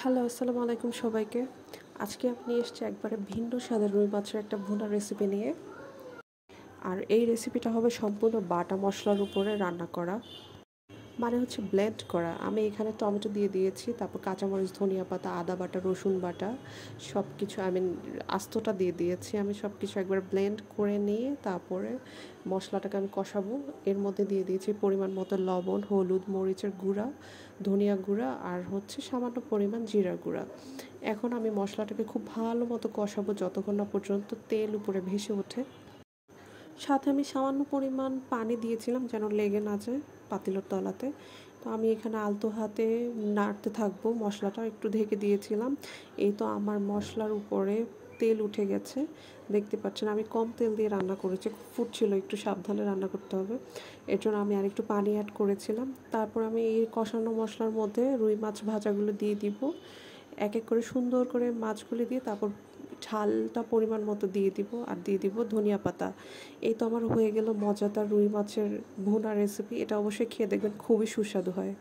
Hello, আসসালামু আলাইকুম সবাইকে। আজকে আপনি এসেছি একবারে ভিন্ন স্বাদের রুই মাছের একটা ভুনা রেসিপি নিয়ে। আর এই রেসিপিটা হবে সম্পূর্ণ বাটা মশলার উপরে রান্না করা, মানে হচ্ছে ব্লেন্ড করা। আমি এখানে টমেটো দিয়ে দিয়েছি, তারপর কাঁচামরিচ, ধনিয়া পাতা, আদা বাটা, রসুন বাটা সব কিছু আস্তটা দিয়ে দিয়েছি। আমি সব কিছু একবার ব্লেন্ড করে নিয়ে তারপরে মশলাটাকে আমি কষাবো। এর মধ্যে দিয়ে দিয়েছি পরিমাণ মতো লবণ, হলুদ, মরিচের গুঁড়া, ধনিয়া গুঁড়া আর হচ্ছে সামান্য পরিমাণ জিরা গুঁড়া। এখন আমি মশলাটাকে খুব ভালো মতো কষাবো যতক্ষণ না পর্যন্ত তেল উপরে ভেসে ওঠে। সাথে আমি সামান্য পরিমাণ পানি দিয়েছিলাম যেন লেগে না যায় পাতিলের তলাতে। তো আমি এখানে আলতো হাতে নাড়তে থাকবো, মশলাটা একটু ঢেকে দিয়েছিলাম। এই তো আমার মশলার উপরে তেল উঠে গেছে, দেখতে পাচ্ছেন। আমি কম তেল দিয়ে রান্না করেছি, ফুটছিল, একটু সাবধানে রান্না করতে হবে। এর জন্য আমি আরেকটু পানি অ্যাড করেছিলাম। তারপর আমি এই কষানো মশলার মধ্যে রুই মাছ ভাজাগুলো দিয়ে দিব। এক এক করে সুন্দর করে মাছগুলি দিয়ে তারপর ঝালটা পরিমাণ মতো দিয়ে দিব আর দিয়ে দিব ধনিয়া পাতা। এই তো আমার হয়ে গেল মজাদার রুই মাছের ভুনা রেসিপি। এটা অবশ্যই খেয়ে দেখবেন, খুবই সুস্বাদু হয়।